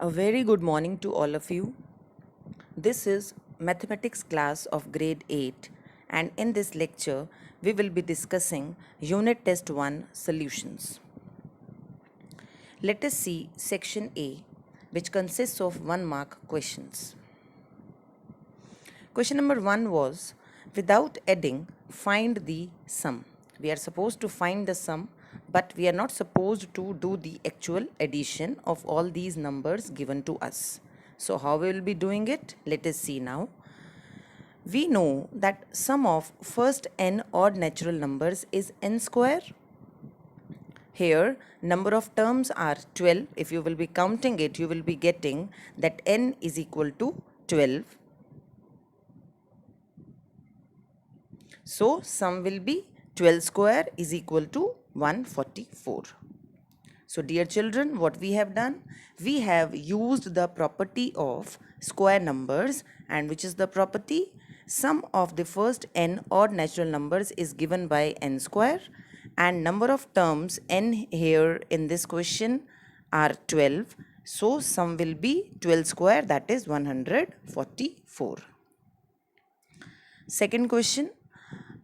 A very good morning to all of you. This is mathematics class of grade 8, and in this lecture we will be discussing unit test 1 solutions. Let us see section A, which consists of 1 mark questions. Question number 1 was, without adding, find the sum. We are supposed to find the sum, but we are not supposed to do the actual addition of all these numbers given to us. So how we will be doing it? Let us see now. We know that sum of first n odd natural numbers is n square. Here number of terms are 12. If you will be counting it, you will be getting that n is equal to 12. So sum will be 12 square is equal to 144. So dear children, what we have done? We have used the property of square numbers, and which is the property? Sum of the first n odd natural numbers is given by n square, and number of terms n here in this question are 12. So sum will be 12 square, that is 144. Second question.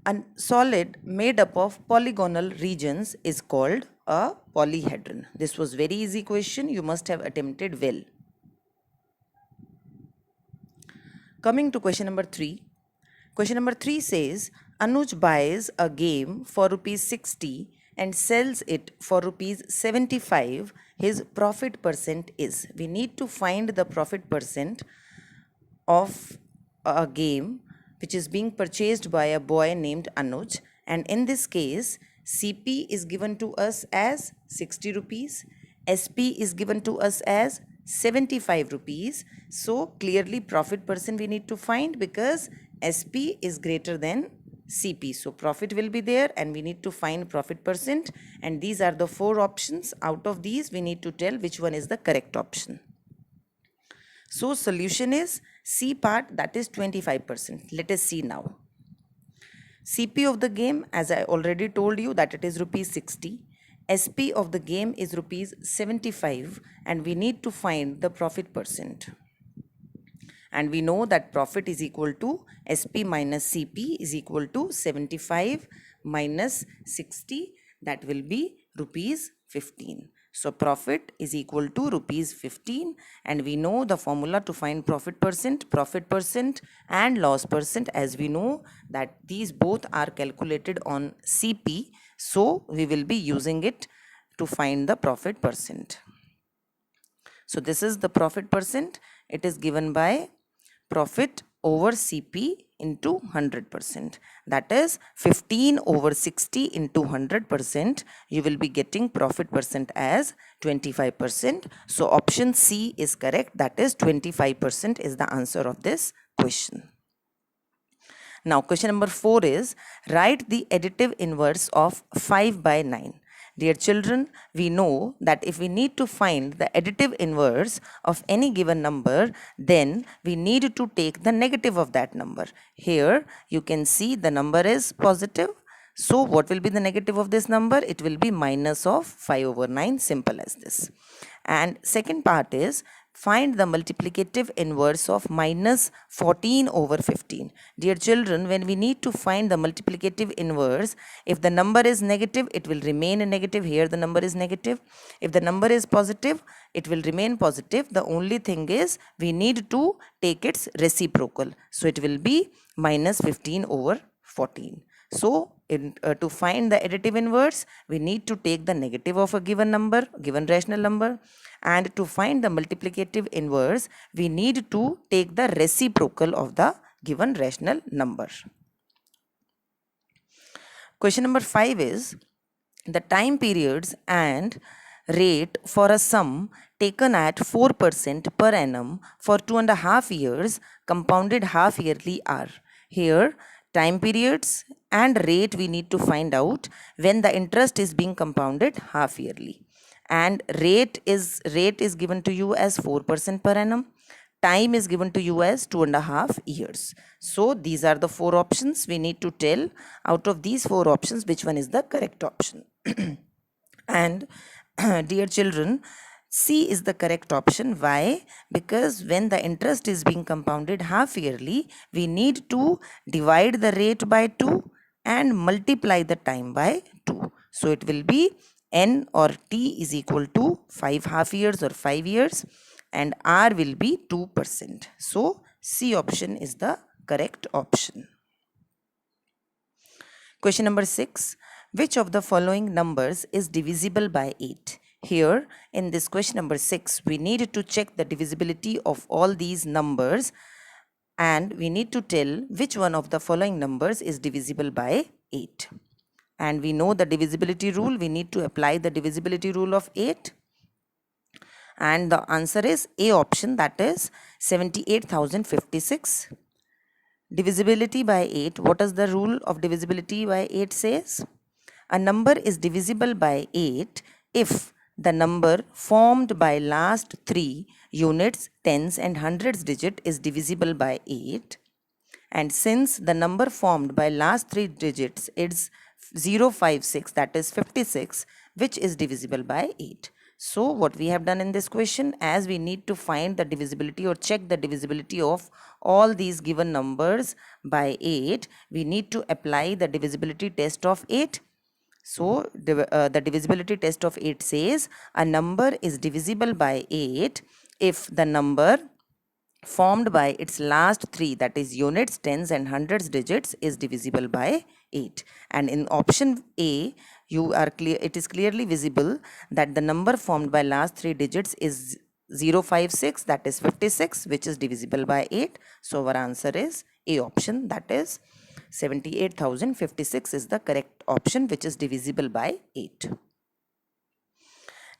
A solid made up of polygonal regions is called a polyhedron. This was very easy question. You must have attempted well. Coming to question number 3. Question number 3 says, Anuj buys a game for rupees 60 and sells it for rupees 75. His profit percent is. We need to find the profit percent of a game which is being purchased by a boy named Anuj, and in this case CP is given to us as 60 rupees, SP is given to us as 75 rupees. So clearly profit percent we need to find because SP is greater than CP. So profit will be there and we need to find profit percent, and these are the 4 options. Out of these we need to tell which one is the correct option. So solution is C part, that is 25%. Let us see now. CP of the game, as I already told you, that it is rupees 60. SP of the game is rupees 75, and we need to find the profit percent. And we know that profit is equal to SP minus CP is equal to 75 minus 60, that will be rupees 15. So profit is equal to rupees 15, and we know the formula to find profit percent and loss percent, as we know that these both are calculated on CP. So we will be using it to find the profit percent. So this is the profit percent. It is given by profit over CP into 100%. That is 15 over 60 into 100%. You will be getting profit percent as 25%. So option C is correct. That is 25% is the answer of this question. Now question number 4 is, write the additive inverse of 5 by 9. Dear children, we know that if we need to find the additive inverse of any given number, then we need to take the negative of that number. Here you can see the number is positive. So what will be the negative of this number? It will be minus of 5 over 9, simple as this. And second part is, find the multiplicative inverse of minus 14 over 15. Dear children, when we need to find the multiplicative inverse, if the number is negative, it will remain negative. Here the number is negative. If the number is positive, it will remain positive. The only thing is we need to take its reciprocal. So it will be minus 15 over 14. So to find the additive inverse, we need to take the negative of a given number, given rational number, and to find the multiplicative inverse, we need to take the reciprocal of the given rational number. Question number 5 is, the time periods and rate for a sum taken at 4% per annum for 2.5 years compounded half yearly are. Here time periods and rate we need to find out when the interest is being compounded half yearly, and rate is given to you as 4% per annum. Time is given to you as 2.5 years. So these are the 4 options. We need to tell out of these 4 options which one is the correct option. And dear children, C is the correct option. Why? Because when the interest is being compounded half yearly, we need to divide the rate by 2 and multiply the time by 2. So it will be N or T is equal to 5 half years or 5 years, and R will be 2%. So C option is the correct option. Question number 6. Which of the following numbers is divisible by 8? Here in this question number 6, we need to check the divisibility of all these numbers, and we need to tell which one of the following numbers is divisible by 8. And we know the divisibility rule. We need to apply the divisibility rule of 8. And the answer is A option, that is 78,056. Divisibility by 8. What does the rule of divisibility by 8 says? A number is divisible by 8 if the number formed by last 3 units, tens and hundreds digit is divisible by 8. And since the number formed by last 3 digits is 056, that is 56, which is divisible by 8. So what we have done in this question, as we need to find the divisibility or check the divisibility of all these given numbers by 8, we need to apply the divisibility test of 8. So the divisibility test of 8 says a number is divisible by 8 if the number formed by its last 3, that is units, tens and hundreds digits, is divisible by 8. And in option A, it is clearly visible that the number formed by last 3 digits is 056, that is 56, which is divisible by 8. So our answer is A option, that is 78,056 is the correct option, which is divisible by 8.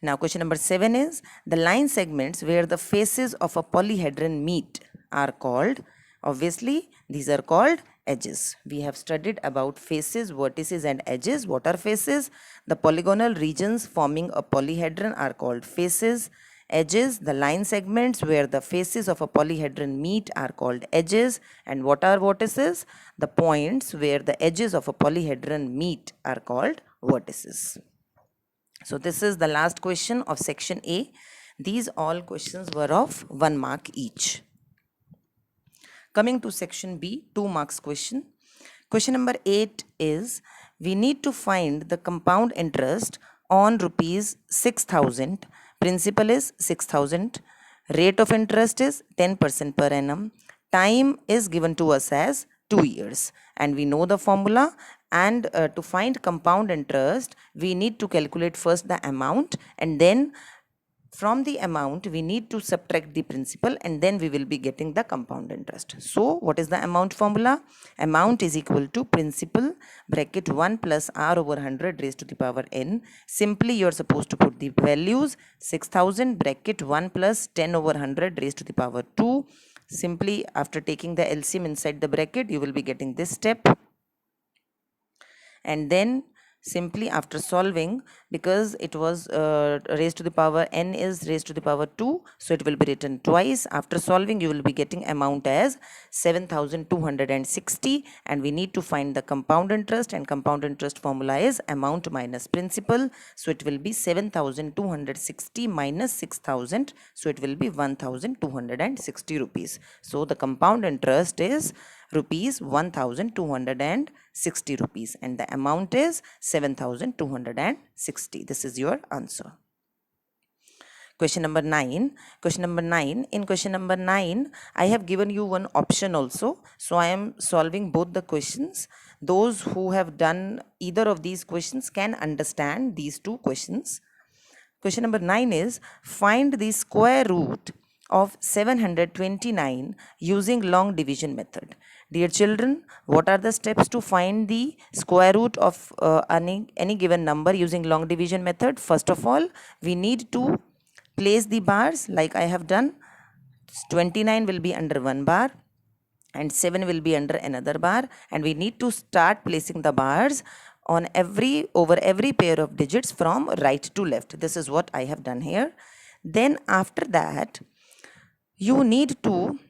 Now question number 7 is, the line segments where the faces of a polyhedron meet are called, obviously these are called edges. We have studied about faces, vertices and edges. What are faces? The polygonal regions forming a polyhedron are called faces. Edges, the line segments where the faces of a polyhedron meet are called edges. And what are vertices? The points where the edges of a polyhedron meet are called vertices. So this is the last question of section A. These all questions were of 1 mark each. Coming to section B, 2 marks question. Question number 8 is, we need to find the compound interest on rupees 6,000. Principal is 6,000. Rate of interest is 10% per annum. Time is given to us as 2 years. And we know the formula. And to find compound interest, we need to calculate first the amount, and then from the amount we need to subtract the principal, and then we will be getting the compound interest. So what is the amount formula? Amount is equal to principal bracket 1 plus r over 100 raised to the power n. Simply you are supposed to put the values. 6,000 bracket 1 plus 10 over 100 raised to the power 2. Simply after taking the LCM inside the bracket, you will be getting this step. And then simply after solving, because it was raised to the power n is raised to the power 2, so it will be written twice. After solving, you will be getting amount as 7,260, and we need to find the compound interest, and compound interest formula is amount minus principal. So it will be 7,260 minus 6,000, so it will be 1,260 rupees. So the compound interest is rupees 1,260 rupees, and the amount is 7,260. This is your answer. Question number 9. Question number 9. In question number 9, I have given you one option also. So I am solving both the questions. Those who have done either of these questions can understand these two questions. Question number 9 is, find the square root of 729 using long division method. Dear children, what are the steps to find the square root of any given number using long division method? First of all, we need to place the bars like I have done. 29 will be under one bar and 7 will be under another bar, and we need to start placing the bars on over every pair of digits from right to left. This is what I have done here. Then after that, you need to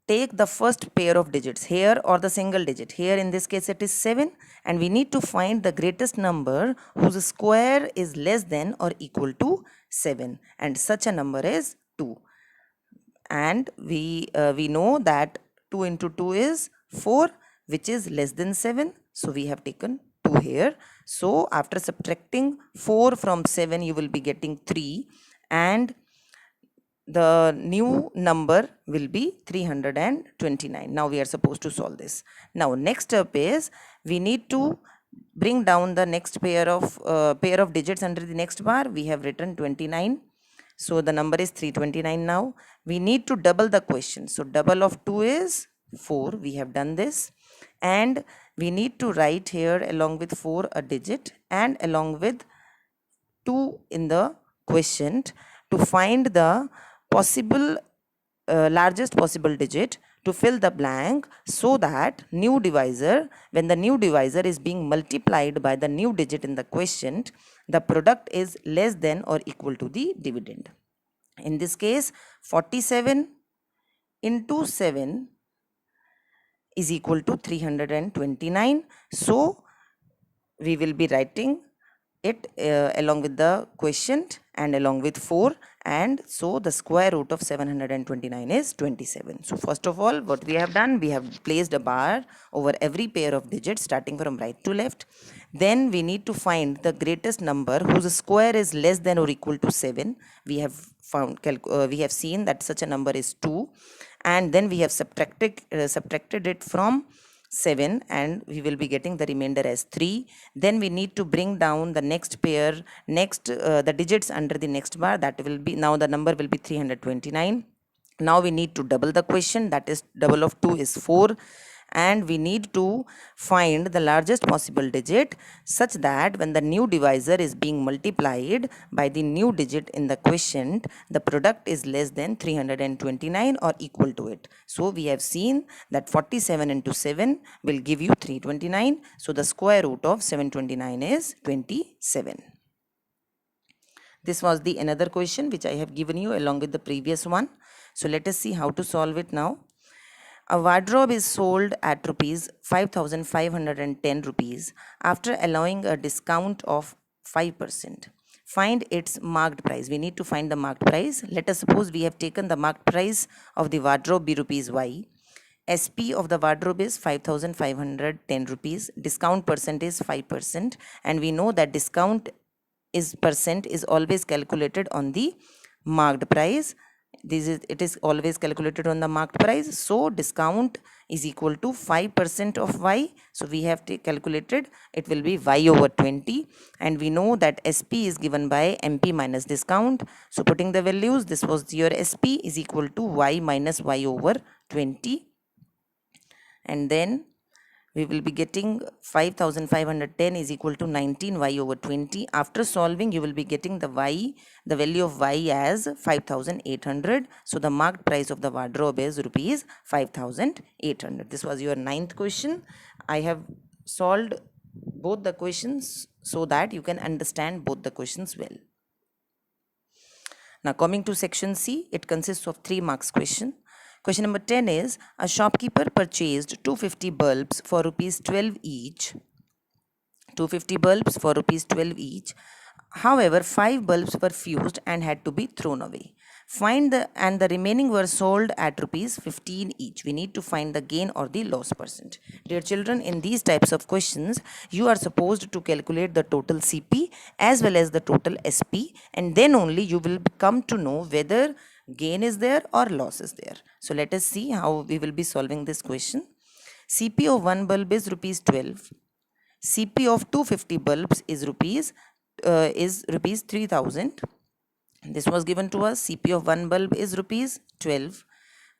take the first pair of digits here or the single digit. Here in this case it is 7, and we need to find the greatest number whose square is less than or equal to 7, and such a number is 2. And we know that 2 into 2 is 4, which is less than 7, so we have taken 2 here. So after subtracting 4 from 7, you will be getting 3, and the new number will be 329. Now we are supposed to solve this. Now next step is we need to bring down the next pair of digits under the next bar. We have written 29, so the number is 329. Now we need to double the question, so double of 2 is 4. We have done this, and we need to write here along with 4 a digit and along with 2 in the quotient to find the possible largest possible digit to fill the blank, so that new divisor, when the new divisor is being multiplied by the new digit in the quotient, the product is less than or equal to the dividend. In this case, 47 into 7 is equal to 329. So we will be writing it along with the quotient and along with 4, and so the square root of 729 is 27. So first of all, what we have done, we have placed a bar over every pair of digits starting from right to left. Then we need to find the greatest number whose square is less than or equal to 7. We have seen that such a number is 2, and then we have subtracted it from 7, and we will be getting the remainder as 3. Then we need to bring down the next pair, the digits under the next bar. That will be, now the number will be 329. Now we need to double the question, that is double of 2 is 4, and we need to find the largest possible digit such that when the new divisor is being multiplied by the new digit in the quotient, the product is less than 329 or equal to it. So we have seen that 47 into 7 will give you 329. So the square root of 729 is 27. This was the another question which I have given you along with the previous one. So let us see how to solve it now. A wardrobe is sold at rupees 5,510 rupees after allowing a discount of 5%. Find its marked price. We need to find the marked price. Let us suppose we have taken the marked price of the wardrobe be rupees Y. SP of the wardrobe is 5,510 rupees. Discount percent is 5%, and we know that discount percent is always calculated on the marked price. It is always calculated on the marked price. So discount is equal to 5% of Y. So we have calculated it will be Y over 20, and we know that SP is given by MP minus discount. So putting the values, this was your SP is equal to Y minus Y over 20, and then we will be getting 5,510 is equal to 19 Y over 20. After solving, you will be getting the value of Y as 5,800. So the marked price of the wardrobe is rupees 5,800. This was your 9th question. I have solved both the questions so that you can understand both the questions well. Now coming to section C, it consists of 3 marks question. Question number 10 is, a shopkeeper purchased 250 bulbs for rupees 12 each. 250 bulbs for rupees 12 each. However, 5 bulbs were fused and had to be thrown away. And the remaining were sold at rupees 15 each. We need to find the gain or the loss percent. Dear children, in these types of questions, you are supposed to calculate the total CP as well as the total SP, and then only you will come to know whether gain is there or loss is there. So let us see how we will be solving this question. CP of one bulb is rupees 12. CP of 250 bulbs is rupees 3,000. This was given to us. CP of one bulb is rupees 12,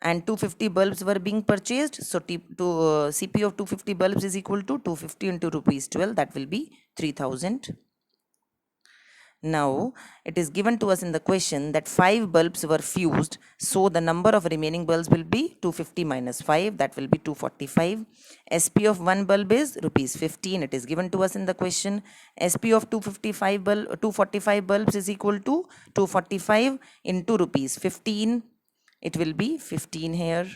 and 250 bulbs were being purchased. So CP of 250 bulbs is equal to 250 into rupees 12. That will be 3,000. Now it is given to us in the question that 5 bulbs were fused, so the number of remaining bulbs will be 250 minus 5, that will be 245. SP of one bulb is rupees 15. It is given to us in the question. SP of 245 bulbs is equal to 245 into rupees 15. It will be 15 here.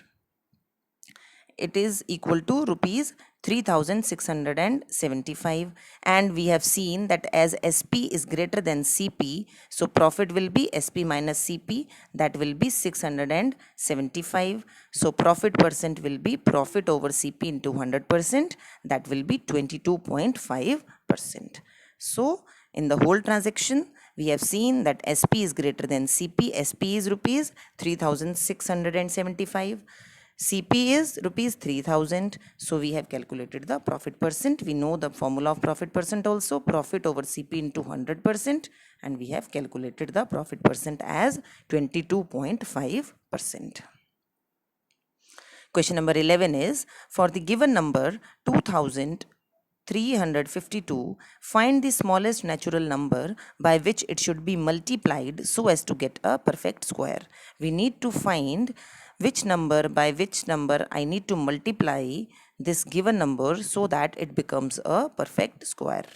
it is equal to rupees 3675, and we have seen that as SP is greater than CP, so profit will be SP minus CP, that will be 675. So profit percent will be profit over CP into 100%, that will be 22.5%. So in the whole transaction, we have seen that SP is greater than CP. SP is rupees 3675. CP is rupees 3000. So we have calculated the profit percent. We know the formula of profit percent also, profit over CP into 100%, and we have calculated the profit percent as 22.5%. Question number 11 is, for the given number 2352, find the smallest natural number by which it should be multiplied so as to get a perfect square. We need to find which number by which number I need to multiply this given number so that it becomes a perfect square.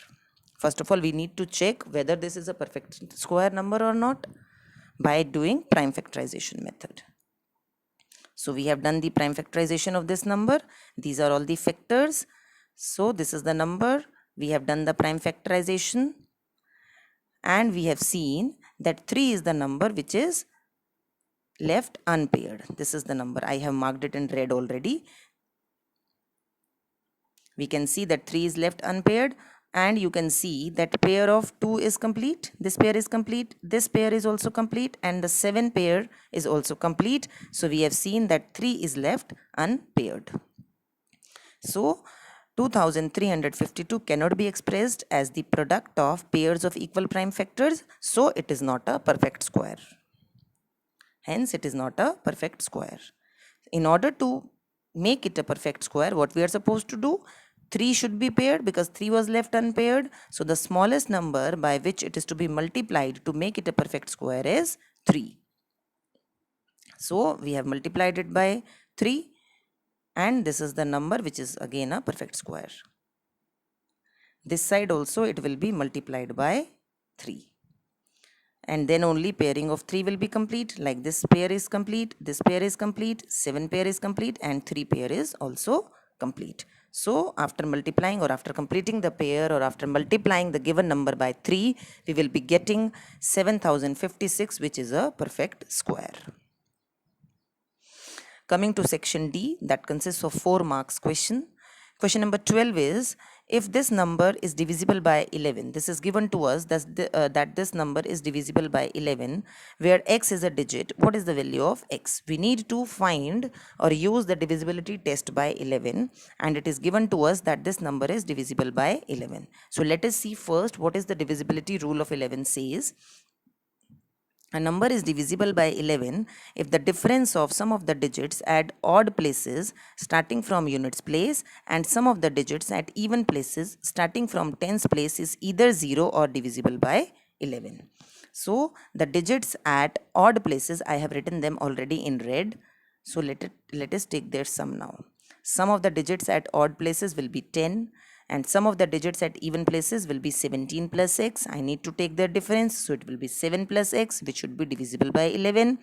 First of all, we need to check whether this is a perfect square number or not by doing prime factorization method. So we have done the prime factorization of this number. These are all the factors. So this is the number. We have done the prime factorization, and we have seen that 3 is the number which is left unpaired. This is the number. I have marked it in red already. We can see that 3 is left unpaired, and you can see that pair of 2 is complete, this pair is complete, this pair is also complete, and the 7 pair is also complete. So we have seen that 3 is left unpaired. So 2352 cannot be expressed as the product of pairs of equal prime factors, so it is not a perfect square. Hence it is not a perfect square. In order to make it a perfect square, what we are supposed to do? 3 should be paired because 3 was left unpaired. So the smallest number by which it is to be multiplied to make it a perfect square is 3. So we have multiplied it by 3, and this is the number which is again a perfect square. This side also it will be multiplied by 3. And then only pairing of 3 will be complete. Like this pair is complete, this pair is complete, 7 pair is complete, and 3 pair is also complete. So after multiplying or after completing the pair or after multiplying the given number by 3, we will be getting 7056, which is a perfect square. Coming to section D, that consists of 4 marks question. Question number 12 is, if this number is divisible by 11, this is given to us that this number is divisible by 11, where x is a digit, what is the value of x? We need to find or use the divisibility test by 11, and it is given to us that this number is divisible by 11. So let us see first what is the divisibility rule of 11 says. A number is divisible by 11 if the difference of some of the digits at odd places starting from units place and some of the digits at even places starting from tens place is either 0 or divisible by 11. So the digits at odd places, I have written them already in red. So let us take their sum now. Sum of the digits at odd places will be 10. And some of the digits at even places will be 17 plus x. I need to take their difference, so it will be 7 plus x, which should be divisible by 11.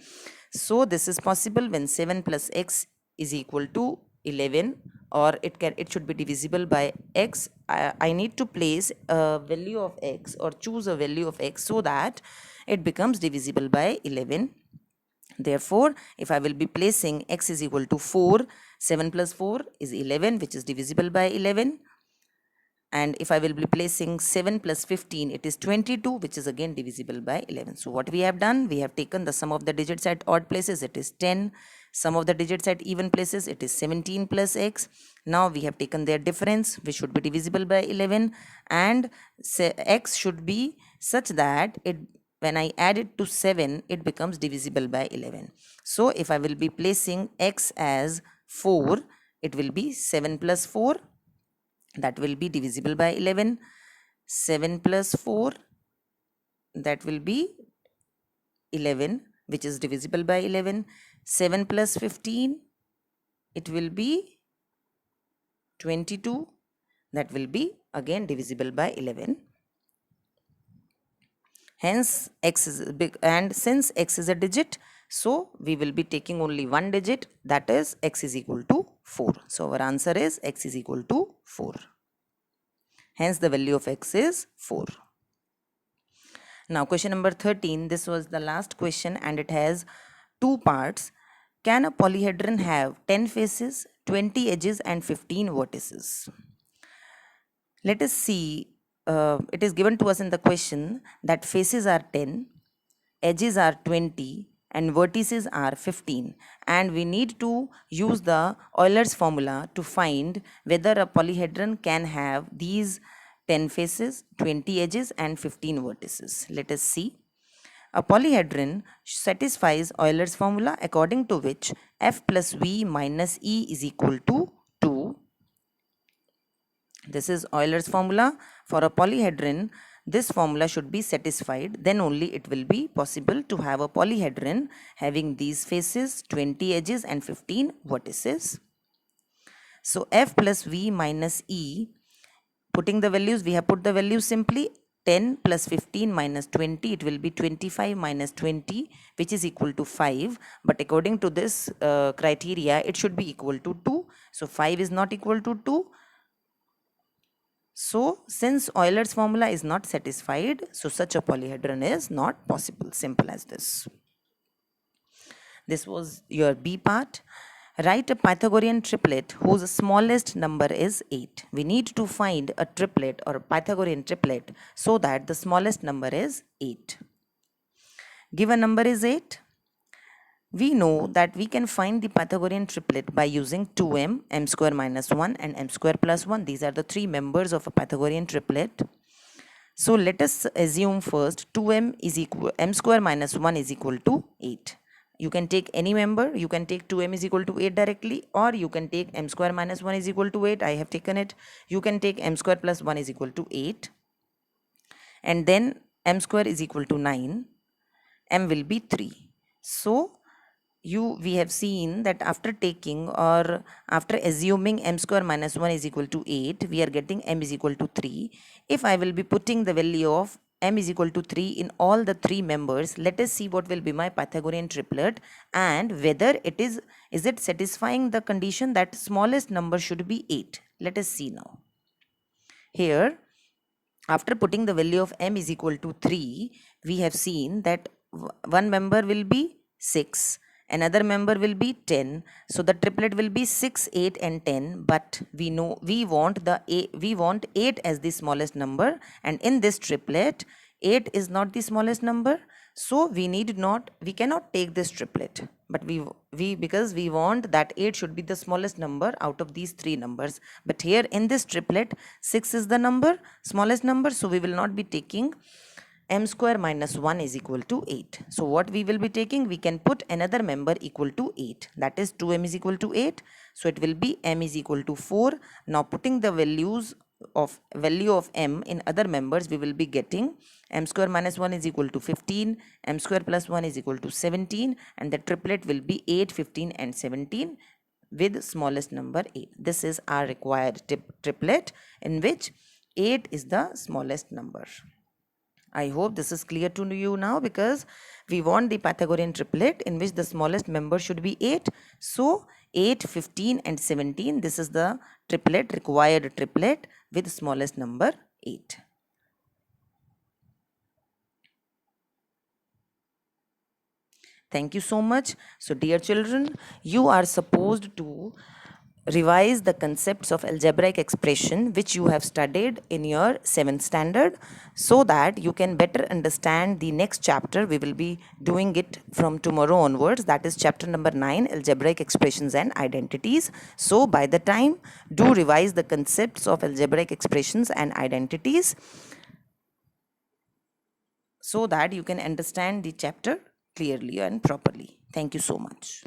So this is possible when 7 plus x is equal to 11, or it should be divisible by x. I need to place a value of x or choose a value of x so that it becomes divisible by 11. Therefore, if I will be placing x is equal to 4, 7 plus 4 is 11, which is divisible by 11. And if I will be placing 7 plus 15, it is 22, which is again divisible by 11. So what we have done, we have taken the sum of the digits at odd places, it is 10. Sum of the digits at even places, it is 17 plus x. Now we have taken their difference, which should be divisible by 11. And x should be such that when I add it to 7, it becomes divisible by 11. So if I will be placing x as 4, it will be 7 plus 4. That will be divisible by 11. 7 plus 4, that will be 11, which is divisible by 11. 7 plus 15, it will be 22, that will be again divisible by 11. Hence x is big, and since x is a digit, So we will be taking only one digit, that is x is equal to 4. So our answer is x is equal to 4. Hence the value of x is 4. Now question number 13, this was the last question and it has two parts. Can a polyhedron have 10 faces, 20 edges and 15 vertices? Let us see, it is given to us in the question that faces are 10, edges are 20 and vertices are 15, and we need to use the Euler's formula to find whether a polyhedron can have these 10 faces, 20 edges and 15 vertices. Let us see. A polyhedron satisfies Euler's formula according to which f plus v minus e is equal to 2. This is Euler's formula for a polyhedron. This formula should be satisfied, then only it will be possible to have a polyhedron having these faces, 20 edges and 15 vertices. So f plus v minus e, putting the values, we have put the values simply. 10 plus 15 minus 20, it will be 25 minus 20, which is equal to 5. But according to this criteria, it should be equal to 2. So 5 is not equal to 2. So since Euler's formula is not satisfied, so such a polyhedron is not possible. Simple as this. This was your B part. Write a Pythagorean triplet whose smallest number is 8. We need to find a triplet or a Pythagorean triplet so that the smallest number is 8. Given number is 8. We know that we can find the Pythagorean triplet by using 2m, m square minus 1 and m square plus 1. These are the three members of a Pythagorean triplet. So let us assume first 2m is equal, m square minus 1 is equal to 8. You can take any member, you can take 2m is equal to 8 directly, or you can take m square minus 1 is equal to 8. I have taken it. You can take m square plus 1 is equal to 8. And then m square is equal to 9. M will be 3. So we have seen that after taking or after assuming m square minus 1 is equal to 8, we are getting m is equal to 3. If I will be putting the value of m is equal to 3 in all the three members, let us see what will be my Pythagorean triplet and whether is it satisfying the condition that smallest number should be 8. Let us see now. Here, after putting the value of m is equal to 3, we have seen that one member will be 6. Another member will be 10. So the triplet will be 6, 8 and 10. But we know we want 8 as the smallest number, and in this triplet 8 is not the smallest number. So we cannot take this triplet. But because we want that 8 should be the smallest number out of these three numbers. But here in this triplet 6 is the smallest number. So we will not be taking m square minus 1 is equal to 8. So what we will be taking, we can put another member equal to 8. That is 2m is equal to 8. So it will be m is equal to 4. Now putting the value of m in other members, we will be getting m square minus 1 is equal to 15, m square plus 1 is equal to 17, and the triplet will be 8, 15 and 17 with smallest number 8. This is our required triplet in which 8 is the smallest number. I hope this is clear to you now, because we want the Pythagorean triplet in which the smallest member should be 8. So 8, 15 and 17, this is the required triplet with smallest number 8. Thank you so much. So dear children, you are supposed to revise the concepts of algebraic expression which you have studied in your 7th standard, so that you can better understand the next chapter. We will be doing it from tomorrow onwards, that is chapter number 9, algebraic expressions and identities. So by the time, do revise the concepts of algebraic expressions and identities so that you can understand the chapter clearly and properly. Thank you so much.